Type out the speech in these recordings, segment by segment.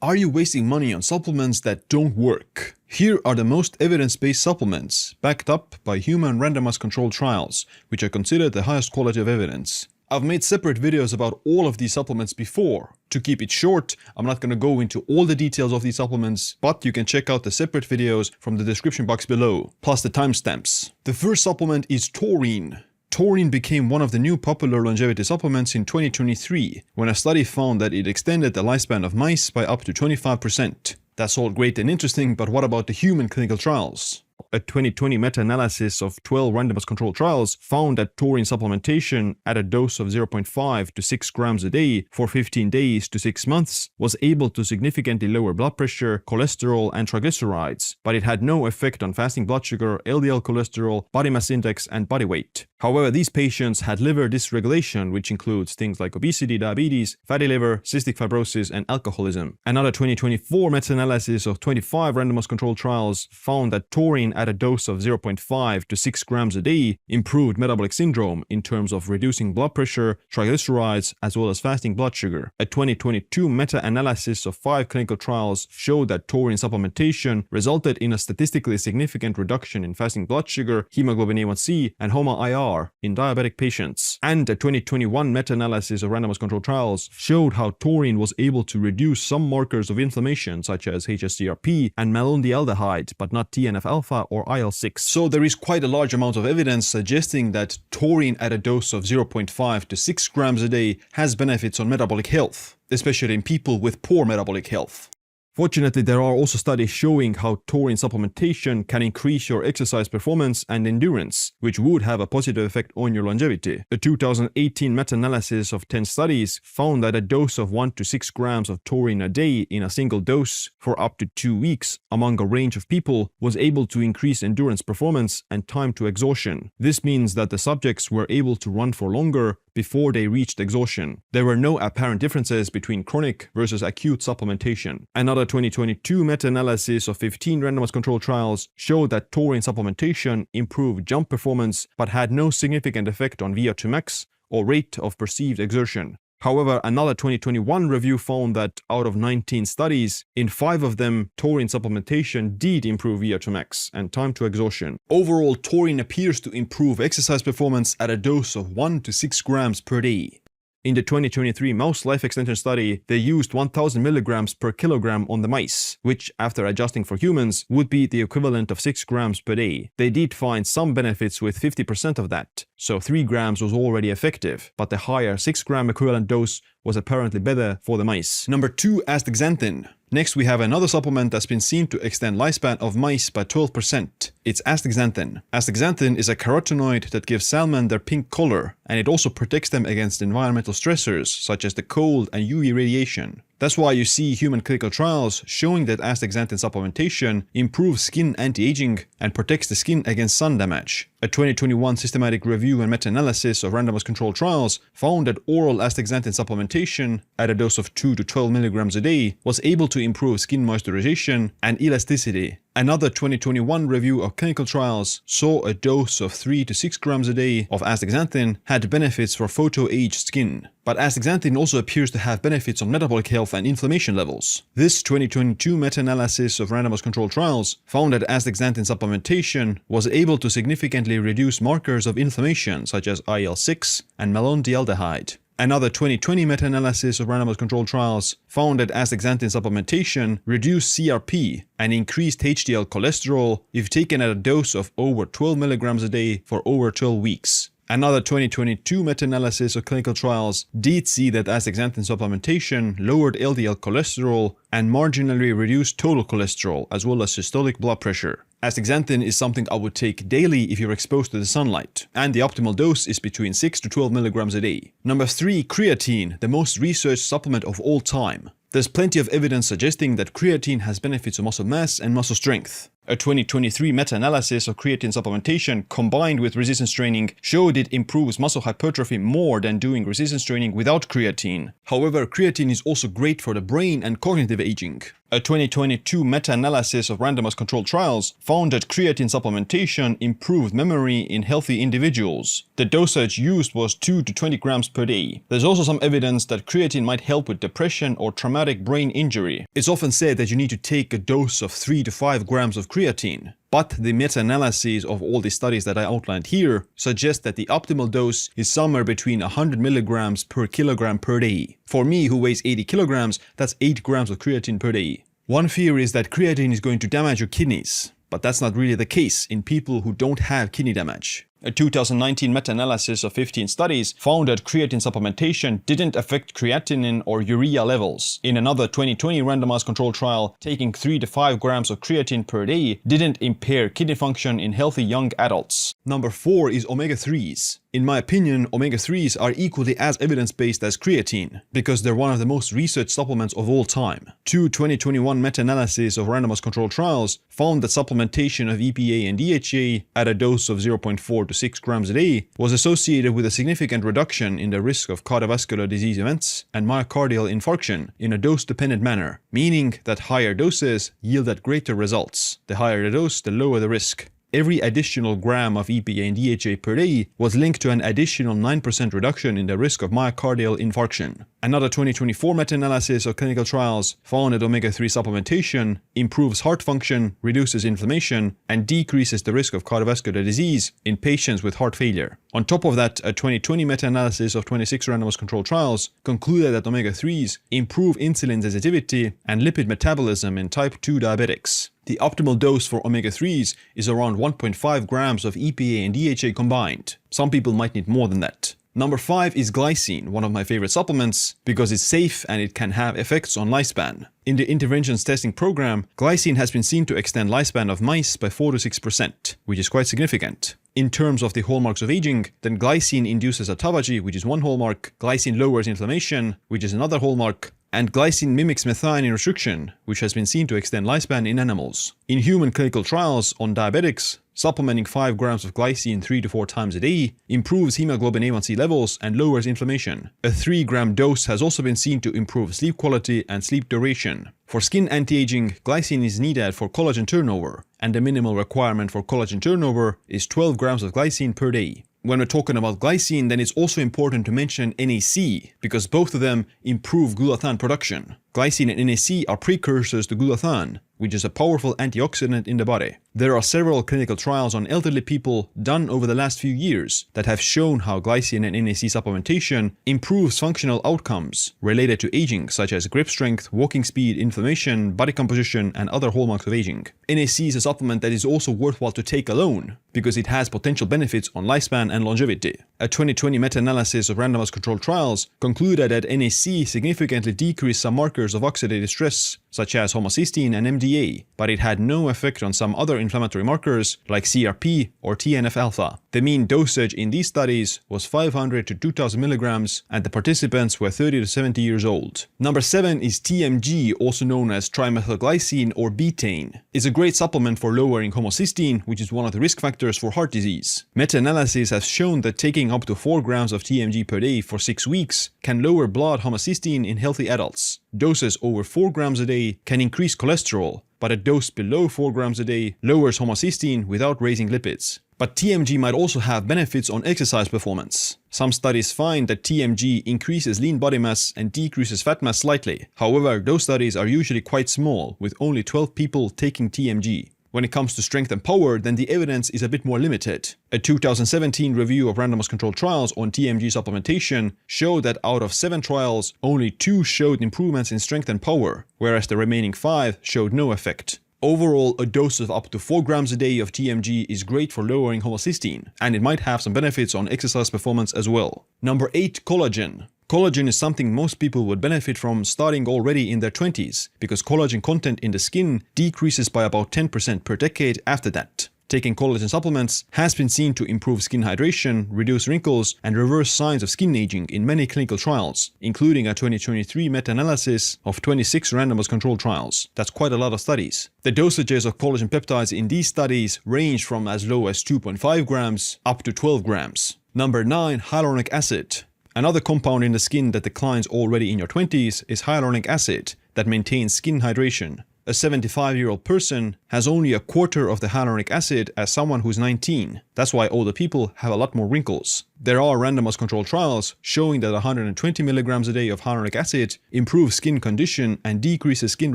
Are you wasting money on supplements that don't work? Here are the most evidence-based supplements, backed up by human randomized controlled trials, which are considered the highest quality of evidence. I've made separate videos about all of these supplements before. To keep it short, I'm not going to go into all the details of these supplements, but you can check out the separate videos from the description box below, plus the timestamps. The first supplement is taurine. Taurine became one of the new popular longevity supplements in 2023, when a study found that it extended the lifespan of mice by up to 25%. That's all great and interesting, but what about the human clinical trials? A 2020 meta-analysis of 12 randomized controlled trials found that taurine supplementation at a dose of 0.5 to 6 grams a day for 15 days to 6 months was able to significantly lower blood pressure, cholesterol, and triglycerides, but it had no effect on fasting blood sugar, LDL cholesterol, body mass index, and body weight. However, these patients had liver dysregulation, which includes things like obesity, diabetes, fatty liver, cystic fibrosis, and alcoholism. Another 2024 meta-analysis of 25 randomized controlled trials found that taurine at a dose of 0.5 to 6 grams a day improved metabolic syndrome in terms of reducing blood pressure, triglycerides, as well as fasting blood sugar. A 2022 meta-analysis of 5 clinical trials showed that taurine supplementation resulted in a statistically significant reduction in fasting blood sugar, hemoglobin A1c, and HOMA-IR in diabetic patients. And a 2021 meta-analysis of randomized controlled trials showed how taurine was able to reduce some markers of inflammation such as hsCRP and malondialdehyde, but not TNF-alpha or IL-6. So there is quite a large amount of evidence suggesting that taurine at a dose of 0.5 to 6 grams a day has benefits on metabolic health, especially in people with poor metabolic health. Fortunately, there are also studies showing how taurine supplementation can increase your exercise performance and endurance, which would have a positive effect on your longevity. A 2018 meta-analysis of 10 studies found that a dose of 1 to 6 grams of taurine a day in a single dose for up to 2 weeks among a range of people was able to increase endurance performance and time to exhaustion. This means that the subjects were able to run for longer before they reached exhaustion. There were no apparent differences between chronic versus acute supplementation. Another 2022 meta-analysis of 15 randomized controlled trials showed that taurine supplementation improved jump performance but had no significant effect on VO2 max or rate of perceived exertion. However, another 2021 review found that out of 19 studies, in 5 of them, taurine supplementation did improve VO2 max and time to exhaustion. Overall, taurine appears to improve exercise performance at a dose of 1 to 6 grams per day. In the 2023 mouse life extension study, they used 1000 milligrams per kilogram on the mice, which, after adjusting for humans, would be the equivalent of 6 grams per day. They did find some benefits with 50% of that, so 3 grams was already effective, but the higher 6 gram equivalent dose was apparently better for the mice. Number 2, astaxanthin. Next, we have another supplement that's been seen to extend lifespan of mice by 12%. It's astaxanthin. Astaxanthin is a carotenoid that gives salmon their pink color, and it also protects them against environmental stressors such as the cold and UV radiation. That's why you see human clinical trials showing that astaxanthin supplementation improves skin anti-aging and protects the skin against sun damage. A 2021 systematic review and meta-analysis of randomized controlled trials found that oral astaxanthin supplementation at a dose of 2 to 12 milligrams a day was able to improve skin moisturization and elasticity. Another 2021 review of clinical trials saw a dose of 3 to 6 grams a day of astaxanthin had benefits for photo-aged skin. But astaxanthin also appears to have benefits on metabolic health and inflammation levels. This 2022 meta-analysis of randomized controlled trials found that astaxanthin supplementation was able to significantly reduce markers of inflammation such as IL-6 and malondialdehyde. Another 2020 meta-analysis of randomized controlled trials found that astaxanthin supplementation reduced CRP and increased HDL cholesterol if taken at a dose of over 12 milligrams a day for over 12 weeks. Another 2022 meta-analysis of clinical trials did see that astaxanthin supplementation lowered LDL cholesterol and marginally reduced total cholesterol as well as systolic blood pressure. Astaxanthin is something I would take daily if you're exposed to the sunlight, and the optimal dose is between 6 to 12 milligrams a day. Number 3, creatine, the most researched supplement of all time. There's plenty of evidence suggesting that creatine has benefits on muscle mass and muscle strength. A 2023 meta-analysis of creatine supplementation combined with resistance training showed it improves muscle hypertrophy more than doing resistance training without creatine. However, creatine is also great for the brain and cognitive aging. A 2022 meta-analysis of randomized controlled trials found that creatine supplementation improved memory in healthy individuals. The dosage used was 2 to 20 grams per day. There's also some evidence that creatine might help with depression or traumatic brain injury. It's often said that you need to take a dose of 3 to 5 grams of creatine. But the meta-analyses of all the studies that I outlined here suggest that the optimal dose is somewhere between 100 milligrams per kilogram per day. For me, who weighs 80 kilograms, that's 8 grams of creatine per day. One fear is that creatine is going to damage your kidneys, but that's not really the case in people who don't have kidney damage. A 2019 meta-analysis of 15 studies found that creatine supplementation didn't affect creatinine or urea levels. In another 2020 randomized controlled trial, taking 3 to 5 grams of creatine per day didn't impair kidney function in healthy young adults. Number 4 is omega-3s. In my opinion, omega-3s are equally as evidence-based as creatine, because they're one of the most researched supplements of all time. Two 2021 meta-analyses of randomized controlled trials found that supplementation of EPA and DHA at a dose of 0.4 to 6 grams a day was associated with a significant reduction in the risk of cardiovascular disease events and myocardial infarction in a dose-dependent manner, meaning that higher doses yielded greater results. The higher the dose, the lower the risk. Every additional gram of EPA and DHA per day was linked to an additional 9% reduction in the risk of myocardial infarction. Another 2024 meta-analysis of clinical trials found that omega-3 supplementation improves heart function, reduces inflammation, and decreases the risk of cardiovascular disease in patients with heart failure. On top of that, a 2020 meta-analysis of 26 randomized controlled trials concluded that omega-3s improve insulin sensitivity and lipid metabolism in type 2 diabetics. The optimal dose for omega-3s is around 1.5 grams of EPA and DHA combined. Some people might need more than that. Number 5 is glycine, one of my favorite supplements, because it's safe and it can have effects on lifespan. In the interventions testing program, glycine has been seen to extend lifespan of mice by 4 to 6%, which is quite significant. In terms of the hallmarks of aging, then glycine induces autophagy, which is one hallmark, glycine lowers inflammation, which is another hallmark, and glycine mimics methionine restriction, which has been seen to extend lifespan in animals. In human clinical trials on diabetics, supplementing 5 grams of glycine 3 to 4 times a day improves hemoglobin A1c levels and lowers inflammation. A 3-gram dose has also been seen to improve sleep quality and sleep duration. For skin anti-aging, glycine is needed for collagen turnover, and the minimal requirement for collagen turnover is 12 grams of glycine per day. When we're talking about glycine, then it's also important to mention NAC, because both of them improve glutathione production. Glycine and NAC are precursors to glutathione, which is a powerful antioxidant in the body. There are several clinical trials on elderly people done over the last few years that have shown how glycine and NAC supplementation improves functional outcomes related to aging, such as grip strength, walking speed, inflammation, body composition, and other hallmarks of aging. NAC is a supplement that is also worthwhile to take alone, because it has potential benefits on lifespan and longevity. A 2020 meta-analysis of randomized controlled trials concluded that NAC significantly decreased some markers of oxidative stress, such as homocysteine and MDA, but it had no effect on some other inflammatory markers like CRP or TNF-alpha. The mean dosage in these studies was 500 to 2000 milligrams, and the participants were 30 to 70 years old. Number 7 is TMG, also known as trimethylglycine or betaine. It's a great supplement for lowering homocysteine, which is one of the risk factors for heart disease. Meta-analysis has shown that taking up to 4 grams of TMG per day for 6 weeks can lower blood homocysteine in healthy adults. Doses over 4 grams a day can increase cholesterol, but a dose below 4 grams a day lowers homocysteine without raising lipids. But TMG might also have benefits on exercise performance. Some studies find that TMG increases lean body mass and decreases fat mass slightly. However, those studies are usually quite small, with only 12 people taking TMG. When it comes to strength and power, then the evidence is a bit more limited. A 2017 review of randomized controlled trials on TMG supplementation showed that out of 7 trials, only 2 showed improvements in strength and power, whereas the remaining 5 showed no effect. Overall, a dose of up to 4 grams a day of TMG is great for lowering homocysteine, and it might have some benefits on exercise performance as well. Number 8, collagen. Collagen is something most people would benefit from starting already in their 20s, because collagen content in the skin decreases by about 10% per decade after that. Taking collagen supplements has been seen to improve skin hydration, reduce wrinkles, and reverse signs of skin aging in many clinical trials, including a 2023 meta-analysis of 26 randomized controlled trials. That's quite a lot of studies. The dosages of collagen peptides in these studies range from as low as 2.5 grams up to 12 grams. Number 9. Hyaluronic acid. Another compound in the skin that declines already in your 20s is hyaluronic acid that maintains skin hydration. A 75-year-old person has only a quarter of the hyaluronic acid as someone who's 19. That's why older people have a lot more wrinkles. There are randomized controlled trials showing that 120 milligrams a day of hyaluronic acid improves skin condition and decreases skin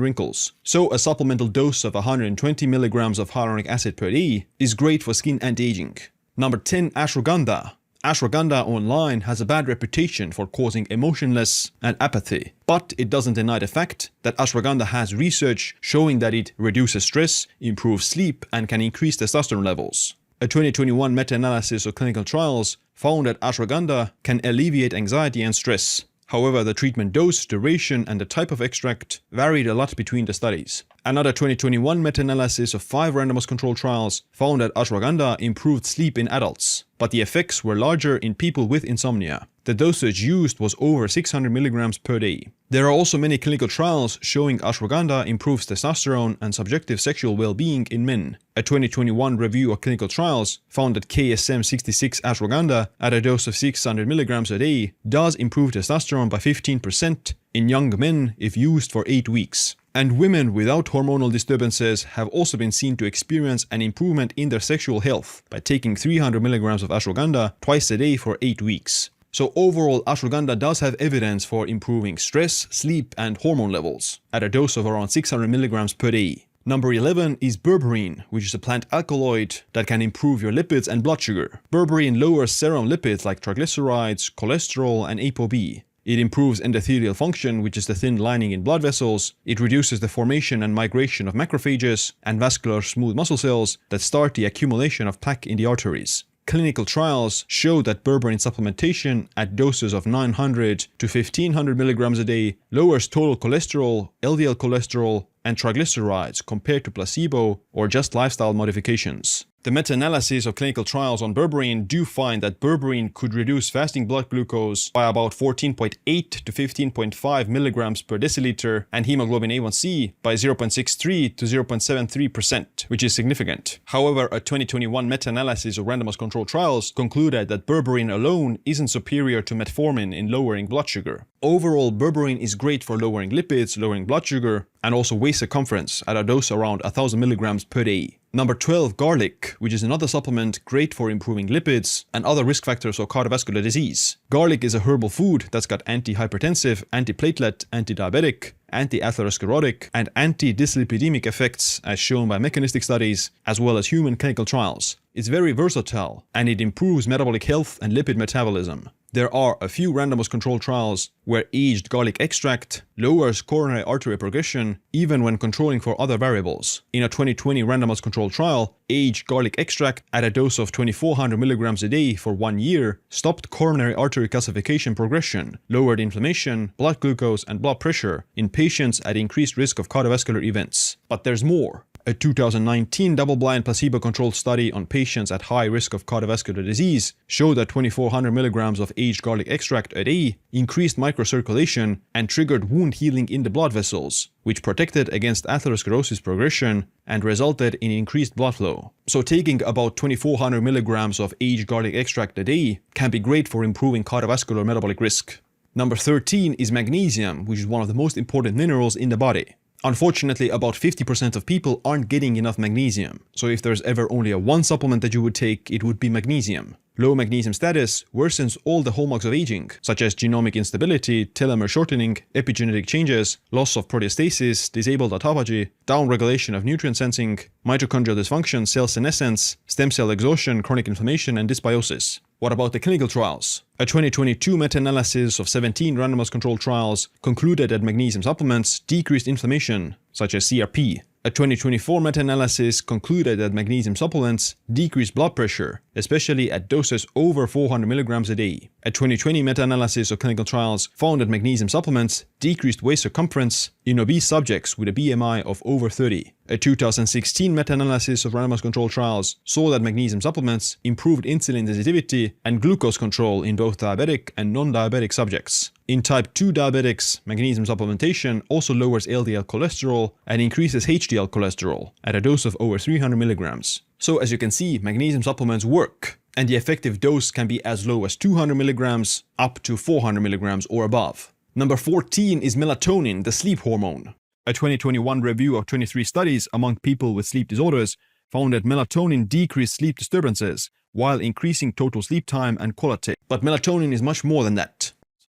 wrinkles. So a supplemental dose of 120 milligrams of hyaluronic acid per day is great for skin anti-aging. Number 10. Ashwagandha. Ashwagandha online has a bad reputation for causing emotionless and apathy, but it doesn't deny the fact that ashwagandha has research showing that it reduces stress, improves sleep, and can increase testosterone levels. A 2021 meta-analysis of clinical trials found that ashwagandha can alleviate anxiety and stress. However, the treatment dose, duration, and the type of extract varied a lot between the studies. Another 2021 meta-analysis of 5 randomized controlled trials found that ashwagandha improved sleep in adults, but the effects were larger in people with insomnia. The dosage used was over 600 milligrams per day. There are also many clinical trials showing ashwagandha improves testosterone and subjective sexual well-being in men. A 2021 review of clinical trials found that KSM-66 ashwagandha at a dose of 600 milligrams a day does improve testosterone by 15% in young men if used for 8 weeks. And women without hormonal disturbances have also been seen to experience an improvement in their sexual health by taking 300 milligrams of ashwagandha twice a day for 8 weeks. So overall, ashwagandha does have evidence for improving stress, sleep, and hormone levels at a dose of around 600 milligrams per day. Number 11 is berberine, which is a plant alkaloid that can improve your lipids and blood sugar. Berberine lowers serum lipids like triglycerides, cholesterol, and ApoB. It improves endothelial function, which is the thin lining in blood vessels. It reduces the formation and migration of macrophages and vascular smooth muscle cells that start the accumulation of plaque in the arteries. Clinical trials show that berberine supplementation at doses of 900 to 1500 milligrams a day lowers total cholesterol, LDL cholesterol, and triglycerides compared to placebo or just lifestyle modifications. The meta-analysis of clinical trials on berberine do find that berberine could reduce fasting blood glucose by about 14.8 to 15.5 milligrams per deciliter and hemoglobin A1c by 0.63 to 0.73%, which is significant. However, a 2021 meta-analysis of randomized controlled trials concluded that berberine alone isn't superior to metformin in lowering blood sugar. Overall, berberine is great for lowering lipids, lowering blood sugar, and also waist circumference at a dose around 1000 milligrams per day. Number 12, garlic, which is another supplement great for improving lipids and other risk factors of cardiovascular disease. Garlic is a herbal food that's got anti-hypertensive, anti-platelet, anti-diabetic, anti-atherosclerotic, and anti-dyslipidemic effects as shown by mechanistic studies as well as human clinical trials. It's very versatile and it improves metabolic health and lipid metabolism. There are a few randomized controlled trials where aged garlic extract lowers coronary artery progression even when controlling for other variables. In a 2020 randomized controlled trial, aged garlic extract at a dose of 2400 milligrams a day for 1 year stopped coronary artery calcification progression, lowered inflammation, blood glucose, and blood pressure in patients at increased risk of cardiovascular events. But there's more. A 2019 double-blind placebo-controlled study on patients at high risk of cardiovascular disease showed that 2400 milligrams of aged garlic extract a day increased microcirculation and triggered wound healing in the blood vessels, which protected against atherosclerosis progression and resulted in increased blood flow. So taking about 2400 milligrams of aged garlic extract a day can be great for improving cardiovascular metabolic risk. Number 13 is magnesium, which is one of the most important minerals in the body. Unfortunately, about 50% of people aren't getting enough magnesium. So if there's ever only one supplement that you would take, it would be magnesium. Low magnesium status worsens all the hallmarks of aging, such as genomic instability, telomere shortening, epigenetic changes, loss of proteostasis, disabled autophagy, downregulation of nutrient sensing, mitochondrial dysfunction, cell senescence, stem cell exhaustion, chronic inflammation, and dysbiosis. What about the clinical trials? A 2022 meta-analysis of 17 randomized controlled trials concluded that magnesium supplements decreased inflammation, such as CRP. A 2024 meta-analysis concluded that magnesium supplements decrease blood pressure, especially at doses over 400 mg a day. A 2020 meta-analysis of clinical trials found that magnesium supplements decreased waist circumference in obese subjects with a BMI of over 30. A 2016 meta-analysis of randomized controlled trials saw that magnesium supplements improved insulin sensitivity and glucose control in both diabetic and non-diabetic subjects. In type 2 diabetics, magnesium supplementation also lowers LDL cholesterol and increases HDL cholesterol at a dose of over 300 mg. So as you can see, magnesium supplements work, and the effective dose can be as low as 200 mg up to 400 mg or above. Number 14 is melatonin, the sleep hormone. A 2021 review of 23 studies among people with sleep disorders found that melatonin decreased sleep disturbances while increasing total sleep time and quality. But melatonin is much more than that.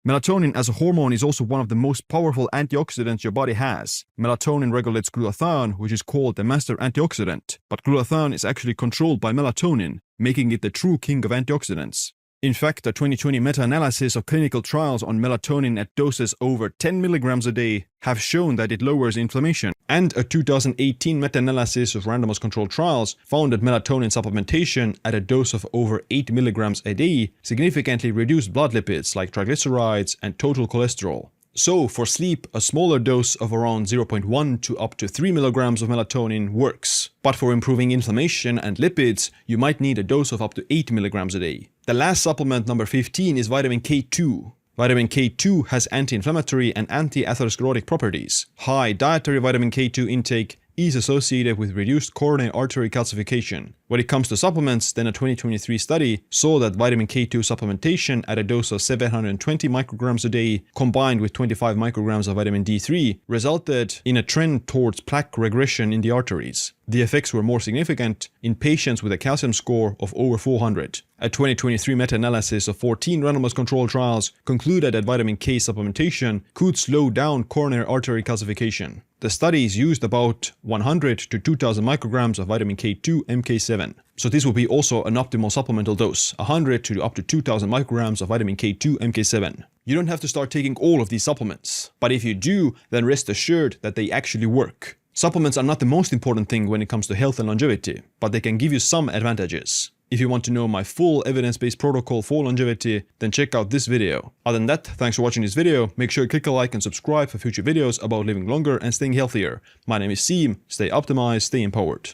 Melatonin as a hormone is also one of the most powerful antioxidants your body has. Melatonin regulates glutathione, which is called the master antioxidant, but glutathione is actually controlled by melatonin, making it the true king of antioxidants. In fact, a 2020 meta-analysis of clinical trials on melatonin at doses over 10 mg a day have shown that it lowers inflammation. And a 2018 meta-analysis of randomized controlled trials found that melatonin supplementation at a dose of over 8 mg a day significantly reduced blood lipids like triglycerides and total cholesterol. So, for sleep, a smaller dose of around 0.1 to up to 3 mg of melatonin works. But for improving inflammation and lipids, you might need a dose of up to 8 mg a day. The last supplement, number 15, is vitamin K2. Vitamin K2 has anti-inflammatory and anti-atherosclerotic properties. High dietary vitamin K2 intake is associated with reduced coronary artery calcification. When it comes to supplements, then a 2023 study saw that vitamin K2 supplementation at a dose of 720 micrograms a day combined with 25 micrograms of vitamin D3 resulted in a trend towards plaque regression in the arteries. The effects were more significant in patients with a calcium score of over 400. A 2023 meta-analysis of 14 randomized controlled trials concluded that vitamin K supplementation could slow down coronary artery calcification. The studies used about 100 to 2000 micrograms of vitamin K2 MK7. So this will be also an optimal supplemental dose, 100 to up to 2000 micrograms of vitamin K2 MK7. You don't have to start taking all of these supplements, but if you do, then rest assured that they actually work. Supplements are not the most important thing when it comes to health and longevity, but they can give you some advantages. If you want to know my full evidence-based protocol for longevity, then check out this video. Other than that, thanks for watching this video. Make sure to click a like and subscribe for future videos about living longer and staying healthier. My name is Siim. Stay optimized, stay empowered.